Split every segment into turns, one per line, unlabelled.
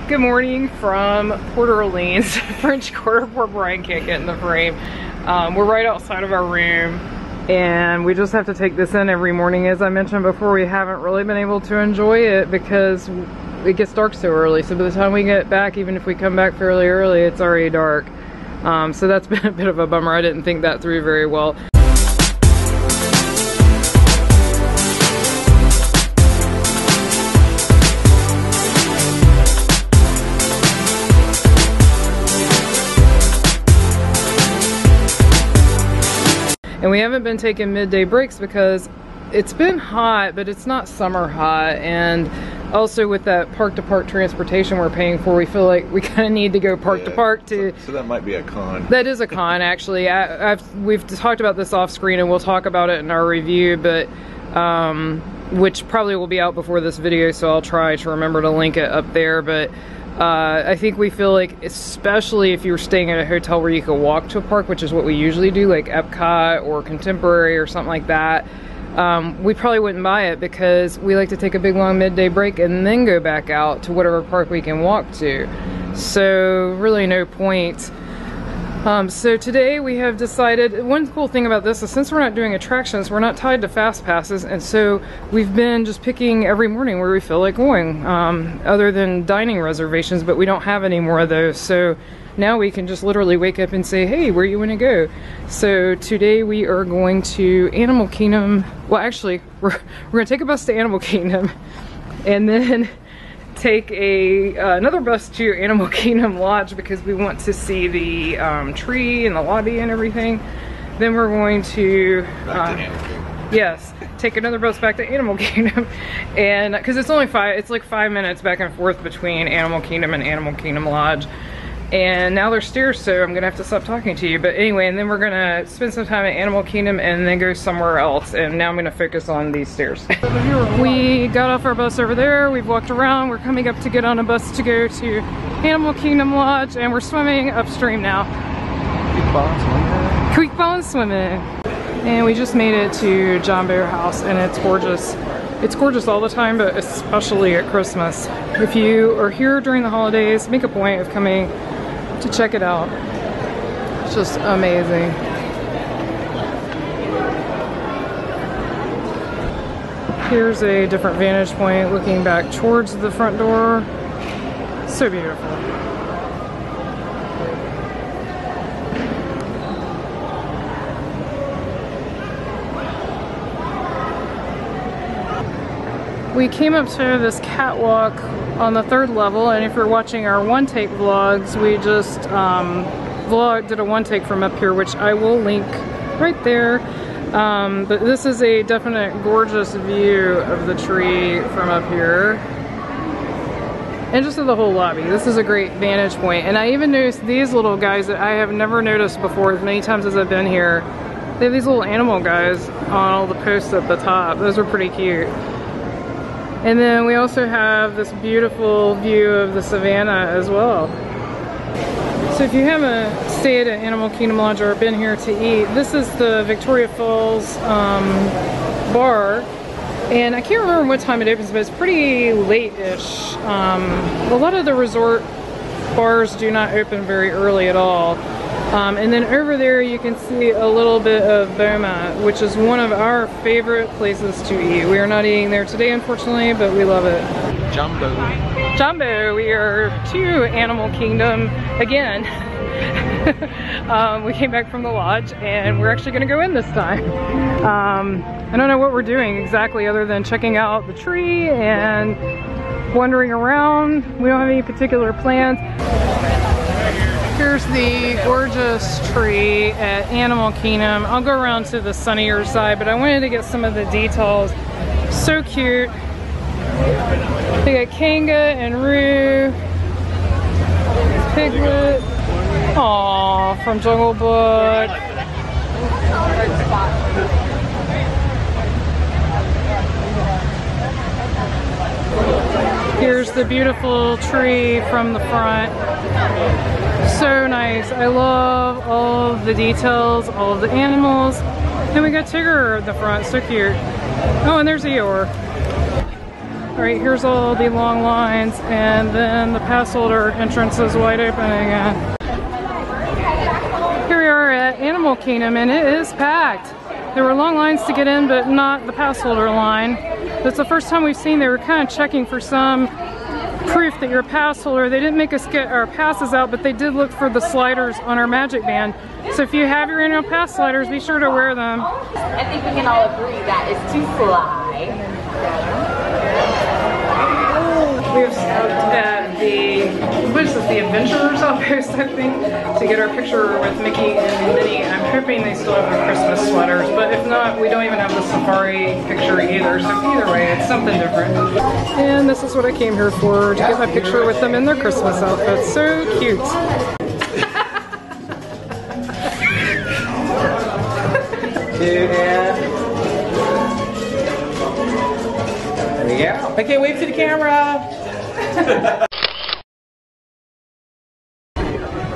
Good morning from Port Orleans, French Quarter. Poor Brian can't get in the frame. We're right outside of our room and we just have to take this in every morning. As I mentioned before, we haven't really been able to enjoy it because it gets dark so early. So by the time we get back, even if we come back fairly early, it's already dark. So that's been a bit of a bummer. I didn't think that through very well. And we haven't been taking midday breaks because it's been hot, but it's not summer hot. And also with that park-to-park transportation we're paying for, we feel like we kind of need to go park-to-park to...
So that might be a con.
That is a con, actually. We've talked about this off-screen and we'll talk about it in our review, but which probably will be out before this video, so I'll try to remember to link it up there. But I think we feel like, especially if you're staying at a hotel where you can walk to a park, which is what we usually do, like Epcot or Contemporary or something like that, we probably wouldn't buy it because we like to take a big long midday break and then go back out to whatever park we can walk to. So really no point. So today we have decided, one cool thing about this is since we're not doing attractions, we're not tied to fast passes, and so we've been just picking every morning where we feel like going, other than dining reservations, but we don't have any more of those. So now we can just literally wake up and say, hey, where you want to go? So today we are going to Animal Kingdom. Well, actually, we're going to take a bus to Animal Kingdom and then take another bus to Animal Kingdom Lodge because we want to see the tree and the lobby and everything. Then we're going to, yes, take another bus back to Animal Kingdom, and because it's like 5 minutes back and forth between Animal Kingdom and Animal Kingdom Lodge. And now there's stairs, so I'm gonna have to stop talking to you. But anyway, and then we're gonna spend some time at Animal Kingdom and then go somewhere else. And now I'm gonna focus on these stairs. We got off our bus over there, we've walked around, we're coming up to get on a bus to go to Animal Kingdom Lodge, and we're swimming upstream now. Creek Bond swimming. And we just made it to Jambo House, and it's gorgeous. It's gorgeous all the time, but especially at Christmas. If you are here during the holidays, make a point of coming to check it out. It's just amazing. Here's a different vantage point looking back towards the front door. So beautiful. We came up to this catwalk on the 3rd level, and if you're watching our one-take vlogs, we just did a one-take from up here, which I will link right there. But this is a definite gorgeous view of the tree from up here. And just of the whole lobby. This is a great vantage point. And I even noticed these little guys that I have never noticed before as many times as I've been here. They have these little animal guys on all the posts at the top. Those are pretty cute. And then we also have this beautiful view of the savannah as well. So if you haven't stayed at Animal Kingdom Lodge or been here to eat, this is the Victoria Falls bar. And I can't remember what time it opens, but it's pretty late-ish. A lot of the resort bars do not open very early at all. And then over there you can see a little bit of Boma, which is one of our favorite places to eat. We are not eating there today, unfortunately, but we love it.
Jambo.
Jambo, we are to Animal Kingdom again. We came back from the lodge and we're actually gonna go in this time. I don't know what we're doing exactly other than checking out the tree and wandering around. We don't have any particular plans. Here's the gorgeous tree at Animal Kingdom. I'll go around to the sunnier side, but I wanted to get some of the details. So cute. They got Kanga and Roo. Piglet. Aww, from Jungle Book. Here's the beautiful tree from the front. So nice. I love all of the details, all of the animals. Then we got Tigger in the front, so cute. Oh, and there's Eeyore. All right, here's all the long lines, and then the pass holder entrance is wide open again. Here we are at Animal Kingdom, and it is packed. There were long lines to get in, but not the pass holder line. It's the first time we've seen they were kind of checking for some proof that you're a pass holder. They didn't make us get our passes out, but they did look for the sliders on our Magic Band. So if you have your annual pass sliders, be sure to wear them.
I think we can all agree that is to fly.
We've stopped at the, what is this, the Adventurers Outpost, I think, to get our picture with Mickey and Minnie. I'm hoping they still have their Christmas sweaters, but if not, we don't even have the safari picture either, so either way, it's something different. And this is what I came here for, to get my picture with them in their Christmas outfits. So cute.
There we go. Okay, wave to the camera.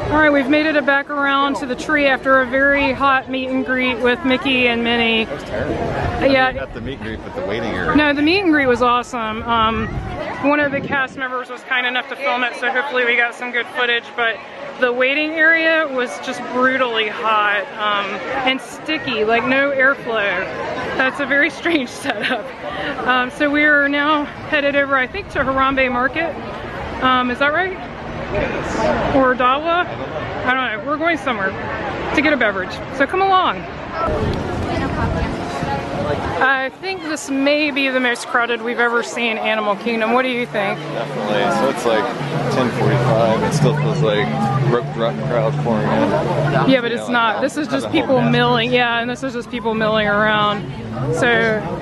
Alright, we've made it back around to the tree after a very hot meet and greet with Mickey and Minnie.
That was terrible.
Yeah.
Not the meet and greet, but the waiting area.
No, the meet and greet was awesome. One of the cast members was kind enough to film it, so hopefully we got some good footage, but the waiting area was just brutally hot and sticky, like no airflow. That's a very strange setup. So we are now headed over, I think, to Harambe Market. Is that right? Yes. Or Dawa? I don't know. We're going somewhere to get a beverage. So come along. I think this may be the most crowded we've ever seen Animal Kingdom. What do you think?
Definitely. So it's like 10:45. It still feels like rope drop crowd pouring in.
Yeah, but it's not. This is just people milling. Yeah, and this is just people milling around. So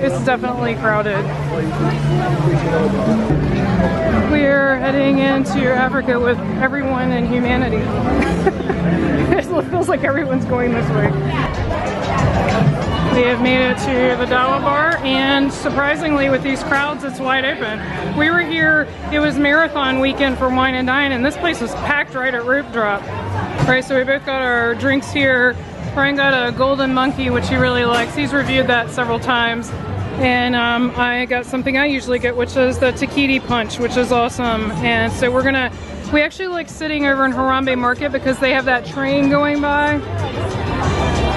it's definitely crowded. We're heading into Africa with everyone in humanity. It feels like everyone's going this way. We have made it to the Dawa Bar, and surprisingly with these crowds, it's wide open. We were here, it was marathon weekend for Wine and Dine, and this place was packed right at rope drop. Right, so we both got our drinks here. Brian got a Golden Monkey, which he really likes. He's reviewed that several times. And I got something I usually get, which is the Tahiti Punch, which is awesome. And so we actually like sitting over in Harambe Market because they have that train going by.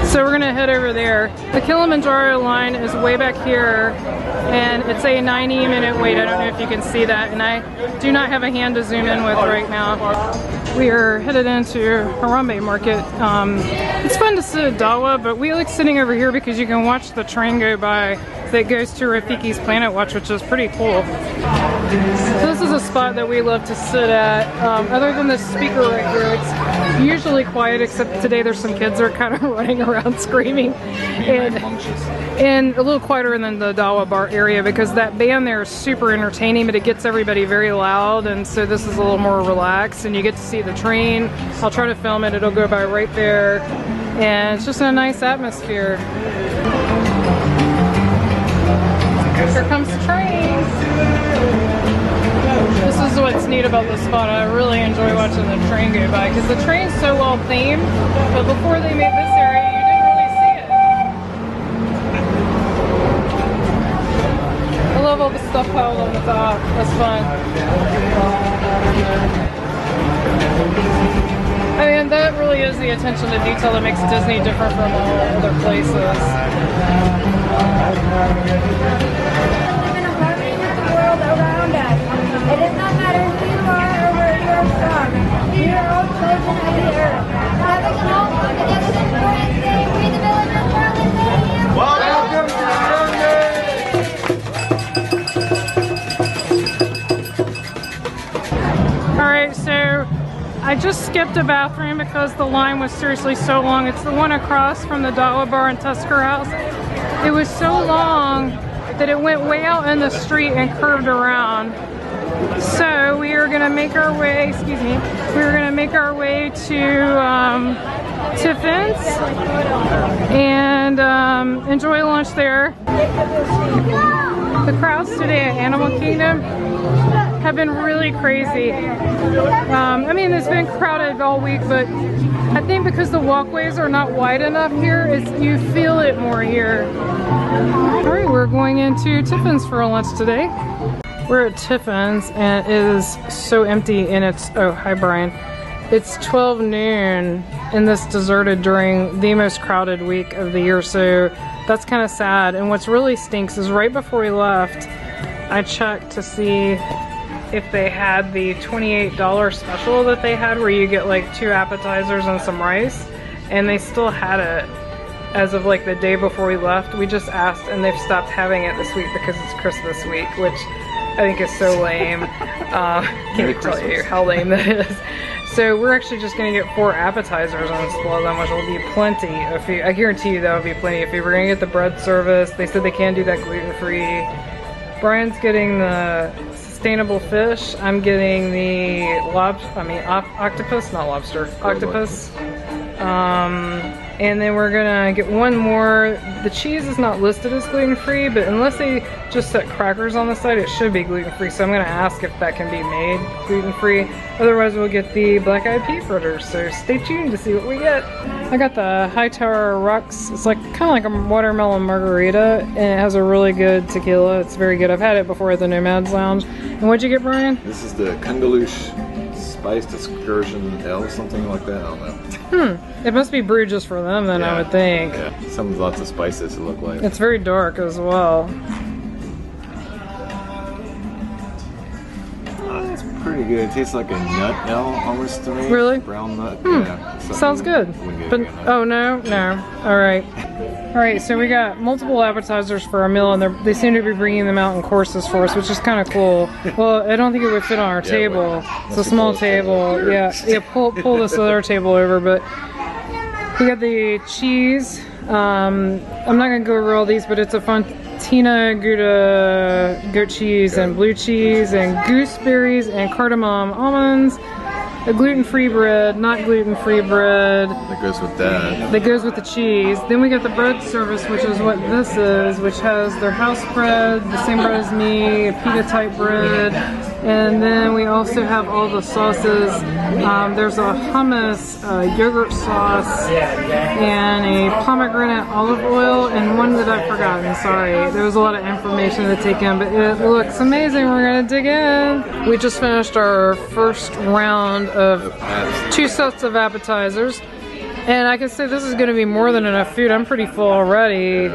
So we're gonna head over there. The Kilimanjaro line is way back here, and it's a 90-minute wait. I don't know if you can see that, and I do not have a hand to zoom in with right now. We are headed into Harambe Market. It's fun to sit at Dawa, but we like sitting over here because you can watch the train go by that goes to Rafiki's Planet Watch, which is pretty cool. So this is a spot that we love to sit at. Other than the speaker right here, it's usually quiet, except today there's some kids that are kind of running around screaming. And a little quieter than the Dawa Bar area because that band there is super entertaining, but it gets everybody very loud, and so this is a little more relaxed, and you get to see the train. I'll try to film it, it'll go by right there, and it's just a nice atmosphere. Here comes the train. This is what's neat about this spot. I really enjoy watching the train go by because the train's so well themed, but before they made this area, you didn't really see it. I love all the stuff piled on the top. That's fun. I mean, that really is the attention to detail that makes Disney different from all other places.
Around us. It does not matter who you are or where you are from. We are all children of the earth. Have a small fun together this morning today. We the villagers proudly say you. Welcome to
All right, so I just skipped a bathroom because the line was seriously so long. It's the one across from the Dawa Bar and Tusker House. It was so long that it went way out in the street and curved around. So we are gonna make our way, excuse me, we're gonna make our way to Tiffin's and enjoy lunch there. The crowds today at Animal Kingdom have been really crazy. I mean, it's been crowded all week, but I think because the walkways are not wide enough here, you feel it more here. All right, we're going into Tiffin's for lunch today. We're at Tiffin's and it is so empty and it's, oh, hi Brian. It's 12 noon and this deserted during the most crowded week of the year, so that's kind of sad. And what's really stinks is right before we left, I checked to see if they had the $28 special that they had where you get like 2 appetizers and some rice, and they still had it as of like the day before we left. We just asked and they've stopped having it this week because it's Christmas week, which I think is so lame. Can't tell you how lame that is. So we're actually just gonna get 4 appetizers and split them, which will be plenty of food. I guarantee you that will be plenty of food. We're gonna get the bread service. They said they can do that gluten-free. Brian's getting the sustainable fish. I'm getting the octopus, not lobster, octopus. And then we're gonna get one more. The cheese is not listed as gluten-free, but unless they just set crackers on the side, it should be gluten-free. So I'm gonna ask if that can be made gluten-free. Otherwise, we'll get the black-eyed pea fritters. So stay tuned to see what we get. I got the Hightower Rux. It's like kind of like a watermelon margarita, and it has a really good tequila. It's very good. I've had it before at the Nomads Lounge. And what'd you get, Brian?
This is the Kungaloosh Spiced Excursion L, something like that. I don't know.
It must be brewed just for them then,
Yeah.
I would think.
Yeah, lots of spices it look like.
It's very dark as well.
It's pretty good. It tastes like a nut L almost to me.
Really?
Brown nut. Yeah.
Sounds good. But oh no. All right. So we got multiple appetizers for our meal, and they seem to be bringing them out in courses for us, which is kind of cool. Well, I don't think it would fit on our table. It's a small table. Yeah. Pull this other table over, but we got the cheese. I'm not gonna go over all these, but it's a Fontina Gouda goat cheese and blue cheese and gooseberries and cardamom almonds. A gluten-free bread, not gluten-free bread.
That goes with that.
That goes with the cheese. Then we get the bread service, which is what this is, which has their house bread, the same bread as me, a pita type bread. And then we also have all the sauces. There's a hummus, yogurt sauce, and a pomegranate olive oil, and one that I've forgotten, sorry. There was a lot of information to take in, but it looks amazing. We're gonna dig in. We just finished our first round of 2 sets of appetizers. And I can say this is gonna be more than enough food. I'm pretty full already.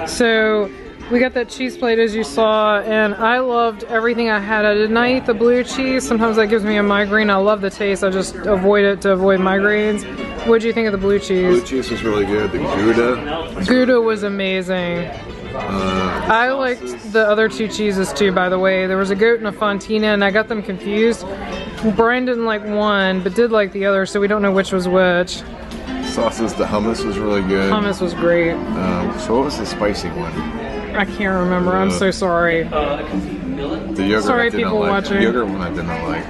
So we got that cheese plate as you saw, and I loved everything I had. I did not eat the blue cheese. Sometimes that gives me a migraine. I love the taste. I just avoid it to avoid migraines. What did you think of the blue cheese?
Blue cheese was really good. The Gouda.
Gouda was amazing. I liked the other 2 cheeses too, by the way. There was a goat and a Fontina, and I got them confused. Brian didn't like one, but did like the other, so we don't know which was which.
Sauces, the hummus was really good.
Hummus was great.
So what was the spicy one?
I can't remember. I'm so sorry.
The yogurt.
Sorry,
I didn't
people
like.
watching.
The yogurt one I didn't like.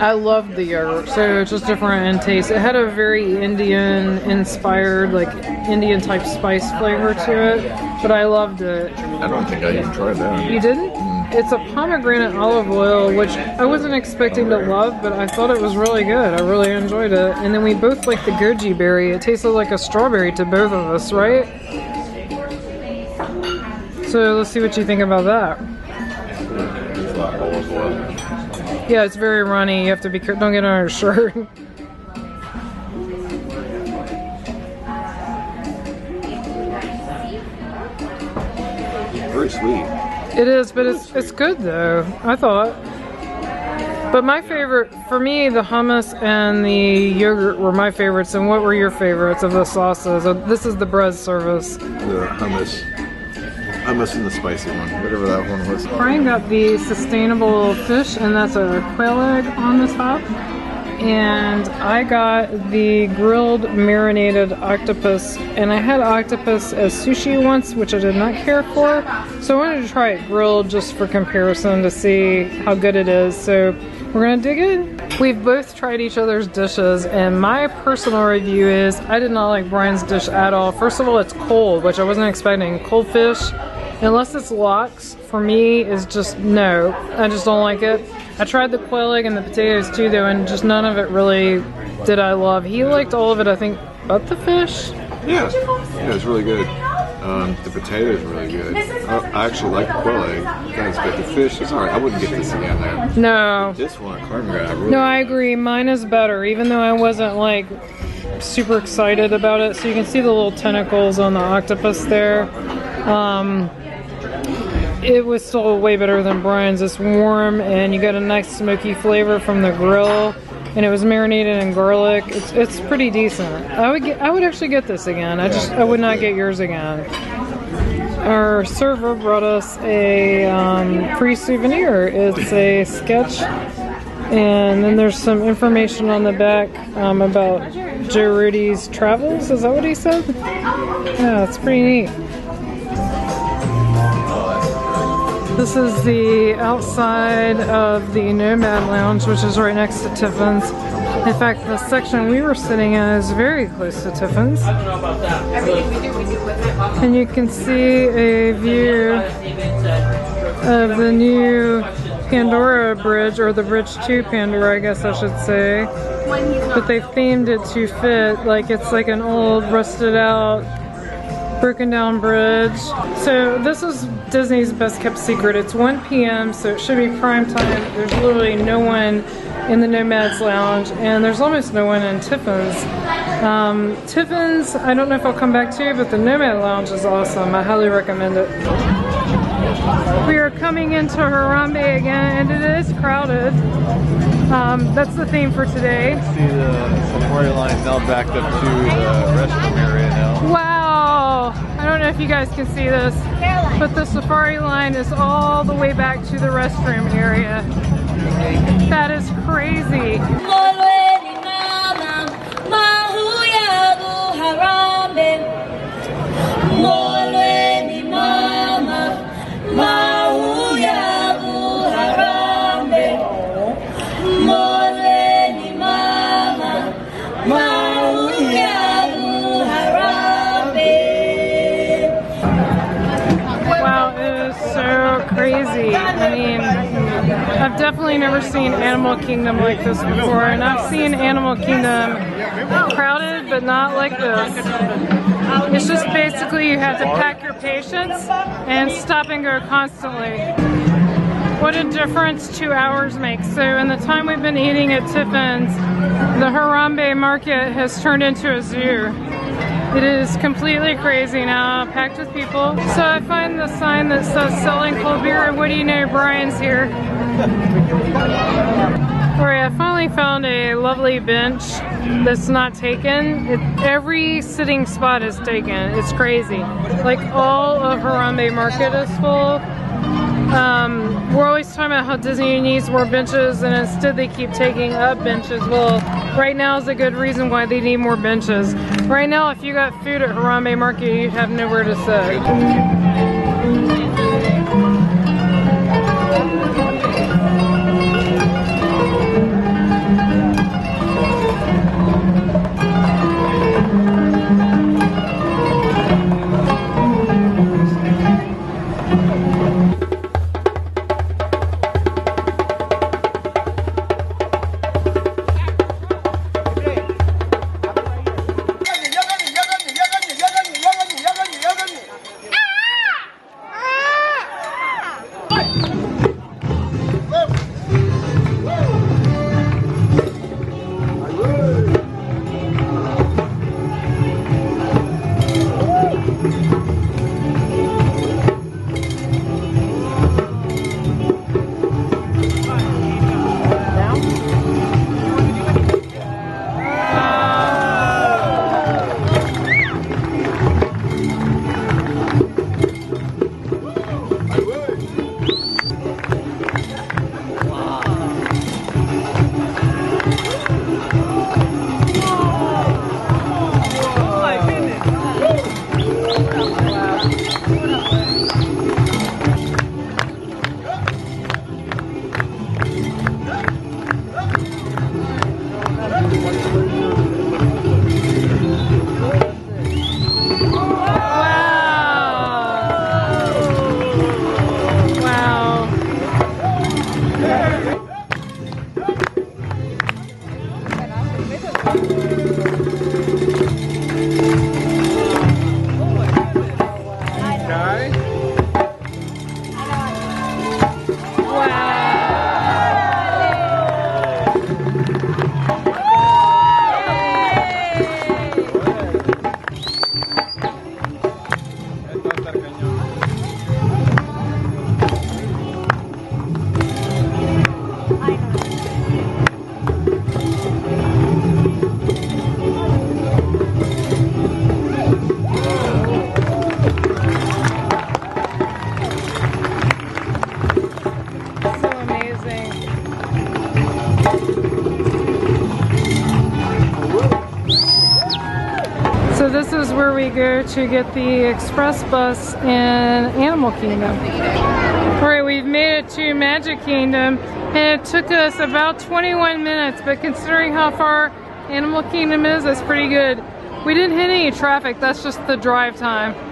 I loved the yogurt, so it's just different in taste. It had a very Indian-inspired, like Indian-type spice flavor to it, but I loved it.
I don't think I even tried that.
You didn't? It's a pomegranate olive oil, which I wasn't expecting to love, but I thought it was really good. I really enjoyed it. And then we both liked the goji berry. It tasted like a strawberry to both of us, right? So let's see what you think about that. Yeah, it's very runny. You have to be careful. Don't get on your shirt.
Very sweet.
It is, but it's good though, I thought. But my favorite, for me, the hummus and the yogurt were my favorites. And what were your favorites of the sauces? This is the bread service.
The hummus. Hummus and the spicy one, whatever that one was.
Brian got the sustainable fish, and that's a quail egg on the top. And I got the grilled marinated octopus, and I had octopus as sushi once, which I did not care for. So I wanted to try it grilled just for comparison to see how good it is. So we're gonna dig in. We've both tried each other's dishes, and my personal review is I did not like Brian's dish at all. First of all, it's cold, which I wasn't expecting. Cold fish, unless it's lox, for me is just no. I just don't like it. I tried the quail egg and the potatoes too though, and just none of it really did I love. He liked all of it, I think, but the fish.
Yeah, it was really good. The potato is really good. I actually like the quail egg. That's good. The fish is alright. I wouldn't get this again though.
No.
This one, Carmen, I really
No, I agree. Mine is better, even though I wasn't like super excited about it. So you can see the little tentacles on the octopus there. It was still way better than Brian's. It's warm and you got a nice smoky flavor from the grill, and it was marinated in garlic. It's pretty decent. I would actually get this again. I would not get yours again. Our server brought us a free souvenir. It's a sketch, and then there's some information on the back about Joe Rudy's travels. Is that what he said? Yeah, it's pretty neat. This is the outside of the Nomad Lounge, which is right next to Tiffin's. In fact, the section we were sitting in is very close to Tiffin's. And you can see a view of the new Pandora Bridge, or the Bridge to Pandora, I guess I should say. But they themed it to fit, like it's like an old, rusted out, broken down bridge. So this is Disney's best kept secret. It's 1 p.m. so it should be prime time. There's literally no one in the Nomads Lounge, and there's almost no one in Tiffin's. Tiffin's, I don't know if I'll come back to, but the Nomad Lounge is awesome. I highly recommend it. We are coming into Harambe again, and it is crowded. That's the theme for today.
see the safari line now backed up to the restroom area now.
Wow! I don't know if you guys can see this, but the safari line is all the way back to the restroom area. That is crazy. Wow, it is so crazy. I mean, I've definitely never seen Animal Kingdom like this before, and I've seen Animal Kingdom crowded, but not like this. It's just basically you have to pack your patience and stop and go constantly. What a difference 2 hours makes. So in the time we've been eating at Tiffin's, the Harambe market has turned into a zoo. It is completely crazy now, packed with people. So I find the sign that says selling cold beer, and what do you know, Brian's here. Alright, I finally found a lovely bench that's not taken. Every sitting spot is taken. It's crazy. Like all of Harambe Market is full. We're always talking about how Disney needs more benches, and instead they keep taking up benches. Well, right now is a good reason why they need more benches. Right now, if you got food at Harambe Market, you'd have nowhere to sit. is where we go to get the express bus in Animal Kingdom. Alright, we've made it to Magic Kingdom, and it took us about 21 minutes, but considering how far Animal Kingdom is, that's pretty good. We didn't hit any traffic, that's just the drive time.